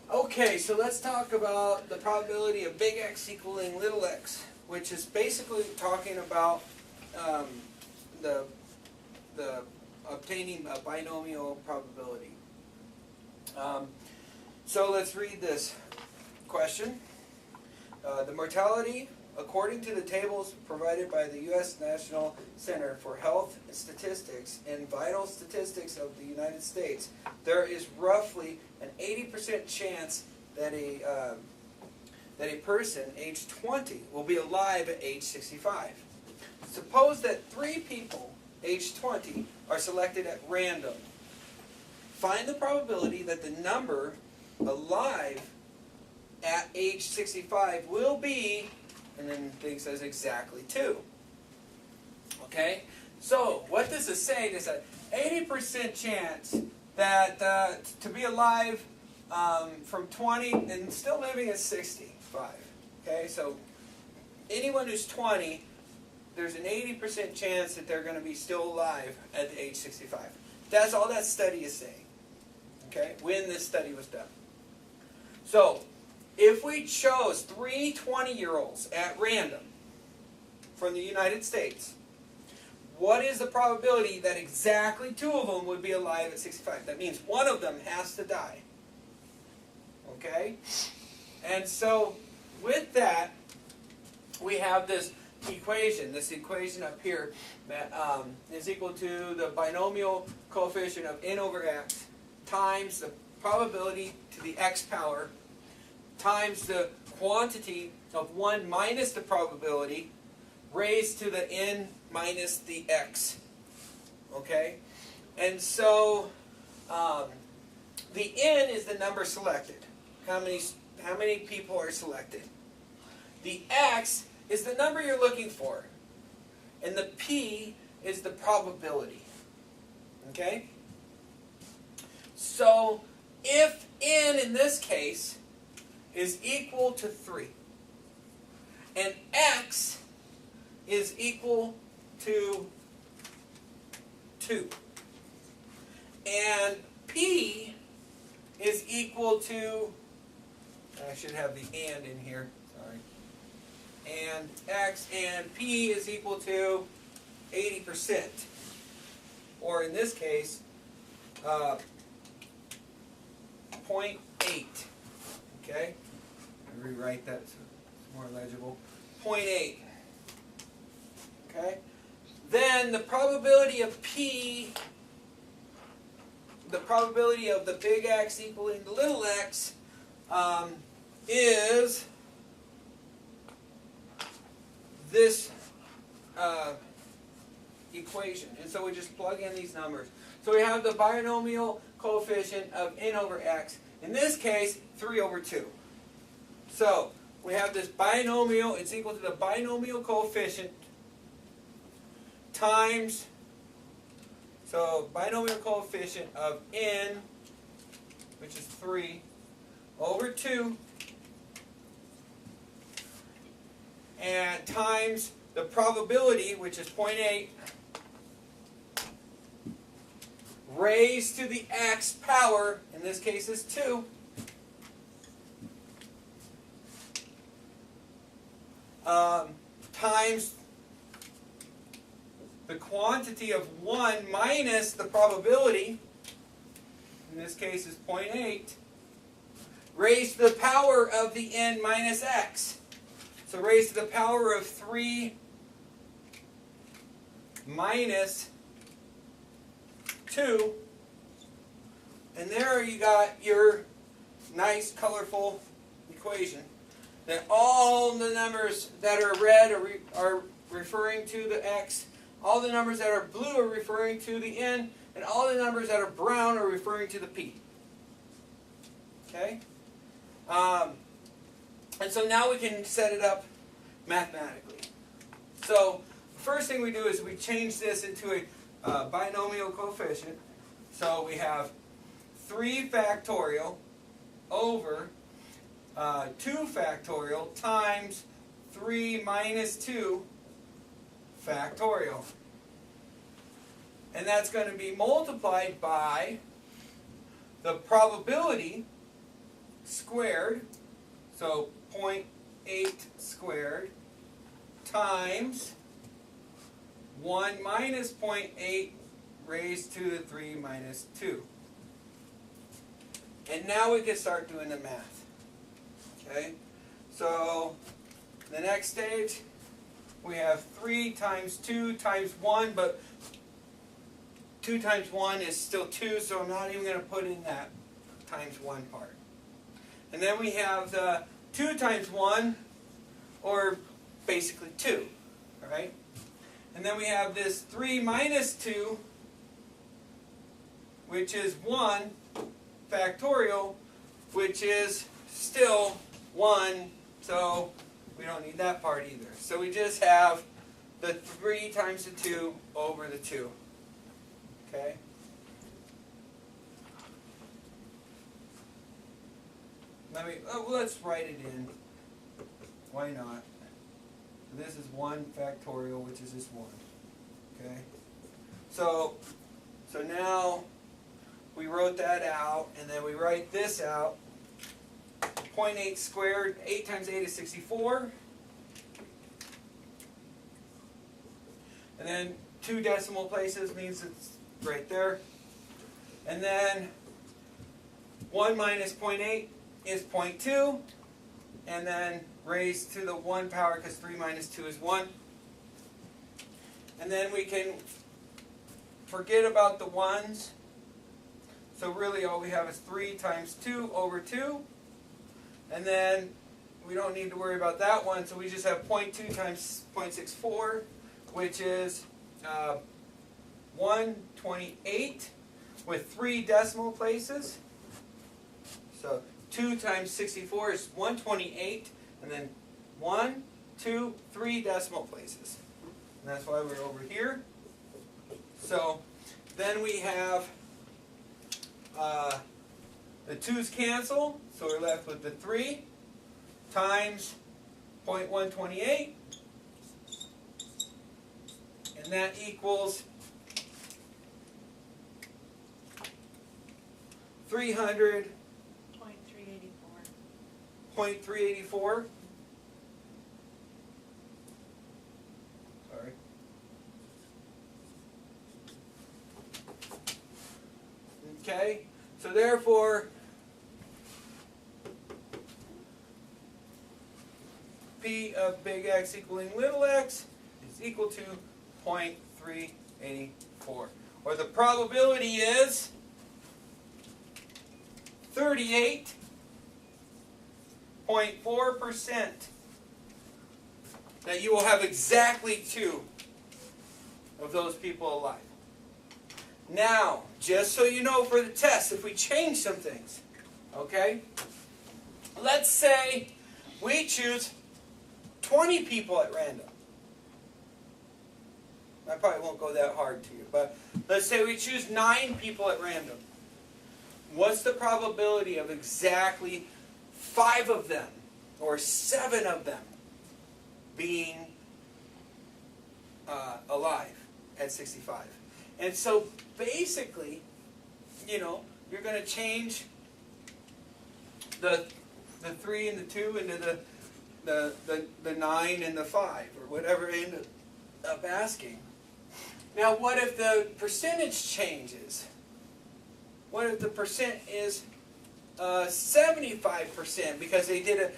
Okay, so let's talk about the probability of big X equaling little x, which is basically talking about the obtaining a binomial probability. So let's read this question. The mortality, according to the tables provided by the U.S. National Center for Health Statistics and Vital Statistics of the United States, there is roughly an 80% chance that a person aged 20 will be alive at age 65. Suppose that 3 people aged 20 are selected at random. Find the probability that the number alive at age 65 will be, and then thing says exactly 2. Okay? So, what this is saying is that 80% chance that to be alive from 20 and still living at 65. Okay? So, anyone who's 20, there's an 80% chance that they're going to be still alive at age 65. That's all that study is saying. Okay? When this study was done. So, if we chose 3 20-year-olds at random from the United States, what is the probability that exactly 2 of them would be alive at 65? That means one of them has to die. Okay? And so, with that, we have this equation. This equation up here is equal to the binomial coefficient of n over x times the probability to the x power times the quantity of 1 minus the probability raised to the n minus the x. Okay? And so the n is the number selected. How many people are selected? The x is the number you're looking for. And the p is the probability. Okay? So if n in this case is equal to 3, and x is equal to 2, and p is equal to, I should have the and in here, sorry, and x and p is equal to 80%, or in this case, 0.8, okay? I rewrite that so it's more legible. 0.8, okay? Then the probability of p, the probability of the big X equaling the little x, is this equation. And so we just plug in these numbers. So we have the binomial coefficient of n over x. In this case, 3 over 2. So we have this binomial. It's equal to the binomial coefficient times, so binomial coefficient of n, which is 3, over 2, and times the probability, which is 0.8, raised to the x power, in this case is 2, times the quantity of 1 minus the probability, in this case is 0.8, raised to the power of the n minus x. So raised to the power of 3 minus 2. And there you got your nice colorful equation. That all the numbers that are red are referring to the x, all the numbers that are blue are referring to the n, and all the numbers that are brown are referring to the p. Okay? And so now we can set it up mathematically. So the first thing we do is we change this into a binomial coefficient. So we have 3 factorial over 2 factorial times 3 minus 2 factorial. And that's going to be multiplied by the probability squared, so 0.8 squared, times 1 minus 0.8 raised to the 3 minus 2. And now we can start doing the math. Okay? So the next stage, we have 3 times 2 times 1, but 2 times 1 is still 2, so I'm not even going to put in that times 1 part. And then we have the 2 times 1, or basically 2. Alright? And then we have this 3 minus 2, which is 1 factorial, which is still 1, so we don't need that part either. So we just have the 3 times the 2 over the 2. Okay? Let's write it in. Why not? This is 1 factorial, which is just 1. Okay? So now we wrote that out, and then we write this out. 0.8 squared, 8 times 8 is 64. And then 2 decimal places means it's right there. And then 1 minus 0.8 is 0.2. And then raised to the 1 power, because 3 minus 2 is 1. And then we can forget about the 1s. So really all we have is 3 times 2 over 2. And then we don't need to worry about that one, so we just have 0.2 times 0.64, which is 128 with 3 decimal places. So 2 times 64 is 128, and then 1, 2, 3 decimal places. And that's why we're over here. So then we have the 2's cancel, so we're left with the 3 times 0.128, and that equals 300. 0.384. Sorry. Okay, so therefore P of big X equaling little x is equal to 0.384. Or the probability is 38.4% that you will have exactly 2 of those people alive. Now, just so you know for the test, if we change some things, okay? Let's say we choose 20 people at random. I probably won't go that hard to you, but let's say we choose 9 people at random. What's the probability of exactly 5 of them or 7 of them being alive at 65? And so basically, you know, you're going to change the 3 and the 2 into the 9 and the 5, or whatever you end up asking. Now, what if the percentage changes? What if the percent is 75% because they did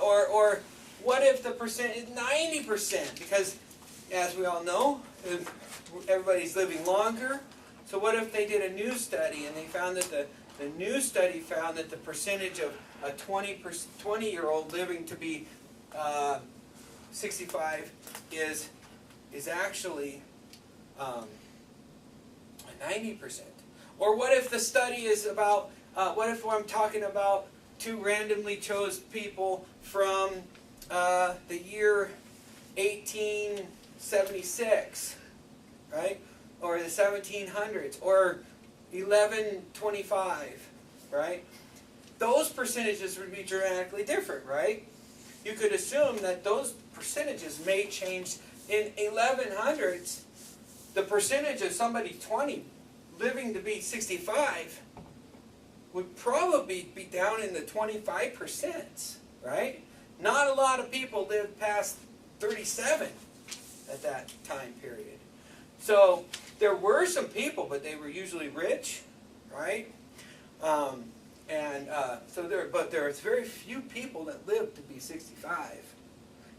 or what if the percent is 90%? Because, as we all know, everybody's living longer. So what if they did a new study and they found that the new study found that the percentage of a 20-year-old living to be 65 is actually 90%. Or what if the study is about, what if I'm talking about 2 randomly chose people from the year 1876, right? Or the 1700s, or 1125, right? Those percentages would be dramatically different, right? You could assume that those percentages may change. In 1100s, the percentage of somebody 20 living to be 65 would probably be down in the 25%, right? Not a lot of people lived past 37 at that time period. So there were some people, but they were usually rich, right? But there's very few people that lived to be 65.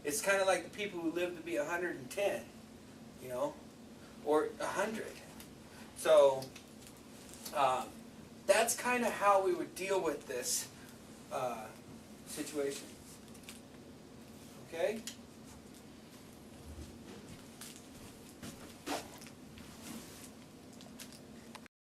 It's kind of like the people who lived to be 110, you know, or 100. So that's kind of how we would deal with this situation. Okay?